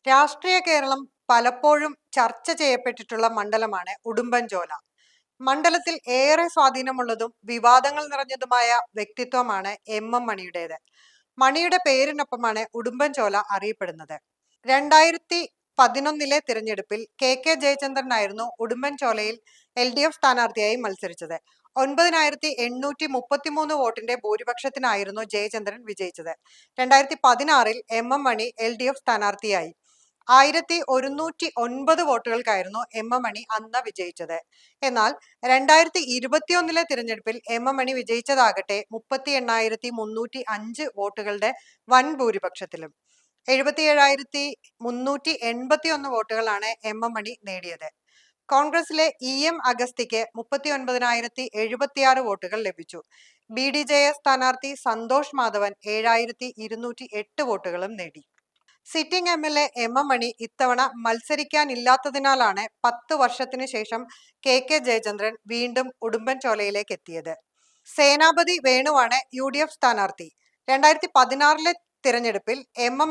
രാഷ്ട്രീയ കേരളം പലപ്പോഴും ചർച്ച ചെയ്യപ്പെട്ടിട്ടുള്ള മണ്ഡലമാണ് ഉടുമ്പൻചോല. മണ്ഡലത്തിൽ ഏറെ സ്വാധീനമുള്ളതും വിവാദങ്ങൾ നിറഞ്ഞതുമായ വ്യക്തിത്വമാണ് എം മണിയുടേത്. മണിയുടെ പേരിനൊപ്പമാണ് ഉടുമ്പൻചോല അറിയപ്പെടുന്നത്. 2011 തിരഞ്ഞെടുപ്പിൽ കെ ജയചന്ദ്രനായിരുന്നു ഉടുമ്പൻചോലയിൽ LDF സ്ഥാനാർത്ഥിയായി മത്സരിച്ചത്. 9833 വോട്ടിന്റെ ഭൂരിപക്ഷത്തിനായിരുന്നു ജയചന്ദ്രൻ വിജയിച്ചത്. 2016 മണി LDF സ്ഥാനാർത്ഥിയായി. 1109 വോട്ടുകൾക്കായിരുന്നു മണി അന്ന് വിജയിച്ചത്. എന്നാൽ 2021 തിരഞ്ഞെടുപ്പിൽ മണി വിജയിച്ചതാകട്ടെ 38,305 വോട്ടുകളുടെ വൻ ഭൂരിപക്ഷത്തിലും. 77,381 വോട്ടുകളാണ് മണി നേടിയത്. കോൺഗ്രസിലെ EM അഗസ്തിക്ക് 39,076 വോട്ടുകൾ ലഭിച്ചു. BDJS സ്ഥാനാർത്ഥി സന്തോഷ് മാധവൻ 7,208 വോട്ടുകളും നേടി. സിറ്റിംഗ് MLA മണി ഇത്തവണ മത്സരിക്കാനില്ലാത്തതിനാലാണ് 10 വർഷത്തിന് ശേഷം കെ ജയചന്ദ്രൻ വീണ്ടും ഉടുമ്പൻചോലയിലേക്ക് എത്തിയത്. സേനാപതി വേണുവാണ് UDF സ്ഥാനാർത്ഥി. 2016 തിരഞ്ഞെടുപ്പിൽ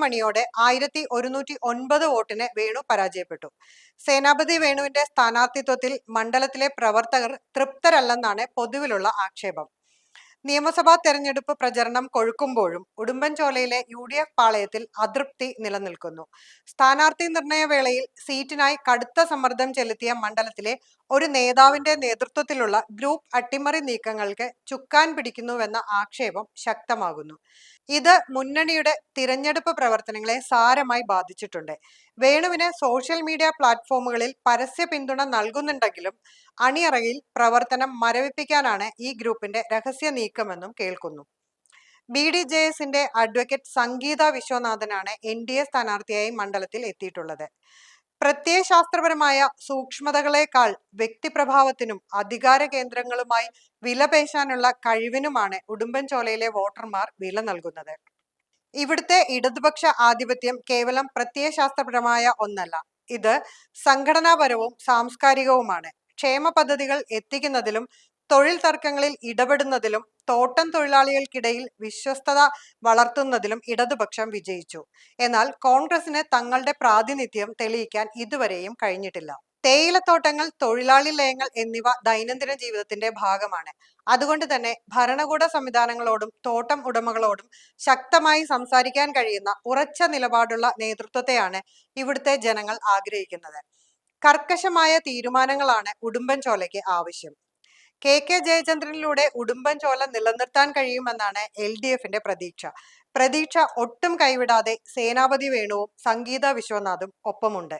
മണിയോടെ 1109 വോട്ടിന് വേണു പരാജയപ്പെട്ടു. സേനാപതി വേണുവിന്റെ സ്ഥാനാർത്ഥിത്വത്തിൽ മണ്ഡലത്തിലെ പ്രവർത്തകർ തൃപ്തരല്ലെന്നാണ് പൊതുവിലുള്ള ആക്ഷേപം. നിയമസഭാ തെരഞ്ഞെടുപ്പ് പ്രചരണം കൊഴുക്കുമ്പോഴും ഉടുമ്പൻചോലയിലെ UDF പാളയത്തിൽ അതൃപ്തി നിലനിൽക്കുന്നു. സ്ഥാനാർത്ഥി നിർണയ വേളയിൽ സീറ്റിനായി കടുത്ത സമ്മർദ്ദം ചെലുത്തിയ മണ്ഡലത്തിലെ ഒരു നേതാവിന്റെ നേതൃത്വത്തിലുള്ള ഗ്രൂപ്പ് അട്ടിമറി നീക്കങ്ങൾക്ക് ചുക്കാൻ പിടിക്കുന്നുവെന്ന ആക്ഷേപം ശക്തമാകുന്നു. ഇത് മുന്നണിയുടെ തിരഞ്ഞെടുപ്പ് പ്രവർത്തനങ്ങളെ സാരമായി ബാധിച്ചിട്ടുണ്ട്. വേണുവിന് സോഷ്യൽ മീഡിയ പ്ലാറ്റ്ഫോമുകളിൽ പരസ്യ പിന്തുണ നൽകുന്നുണ്ടെങ്കിലും അണിയറയിൽ പ്രവർത്തനം മരവിപ്പിക്കാനാണ് ഈ ഗ്രൂപ്പിന്റെ രഹസ്യ നീക്കമെന്നും കേൾക്കുന്നു. BDJSന്റെ അഡ്വക്കേറ്റ് സംഗീത വിശ്വനാഥനാണ് NDA സ്ഥാനാർത്ഥിയായി മണ്ഡലത്തിൽ എത്തിയിട്ടുള്ളത്. പ്രത്യയശാസ്ത്രപരമായ സൂക്ഷ്മതകളെക്കാൾ വ്യക്തിപ്രഭാവത്തിനും അധികാര കേന്ദ്രങ്ങളുമായി വിലപേശാനുള്ള കഴിവിനുമാണ് ഉടുമ്പൻചോലയിലെ വോട്ടർമാർ വില നൽകുന്നത്. ഇവിടുത്തെ ഇടതുപക്ഷ ആധിപത്യം കേവലം പ്രത്യയശാസ്ത്രപരമായ ഒന്നല്ല, ഇത് സംഘടനാപരവും സാംസ്കാരികവുമാണ്. ക്ഷേമ പദ്ധതികൾ എത്തിക്കുന്നതിലും തൊഴിൽ തർക്കങ്ങളിൽ ഇടപെടുന്നതിലും തോട്ടം തൊഴിലാളികൾക്കിടയിൽ വിശ്വസ്തത വളർത്തുന്നതിലും ഇടതുപക്ഷം വിജയിച്ചു. എന്നാൽ കോൺഗ്രസിന് തങ്ങളുടെ പ്രാതിനിധ്യം തെളിയിക്കാൻ ഇതുവരെയും കഴിഞ്ഞിട്ടില്ല. തേയിലത്തോട്ടങ്ങൾ, തൊഴിലാളി ലയങ്ങൾ എന്നിവ ദൈനംദിന ജീവിതത്തിന്റെ ഭാഗമാണ്. അതുകൊണ്ട് തന്നെ ഭരണകൂട സംവിധാനങ്ങളോടും തോട്ടം ഉടമകളോടും ശക്തമായി സംസാരിക്കാൻ കഴിയുന്ന ഉറച്ച നിലപാടുള്ള നേതൃത്വത്തെയാണ് ഇവിടുത്തെ ജനങ്ങൾ ആഗ്രഹിക്കുന്നത്. കർക്കശമായ തീരുമാനങ്ങളാണ് ഉടുമ്പൻചോലയ്ക്ക് ആവശ്യം. കെ ജയചന്ദ്രനിലൂടെ ഉടുമ്പൻചോല നിലനിർത്താൻ കഴിയുമെന്നാണ് LDFന്റെ പ്രതീക്ഷ ഒട്ടും കൈവിടാതെ സേനാപതി വേണുവും സംഗീത വിശ്വനാഥും ഒപ്പമുണ്ട്.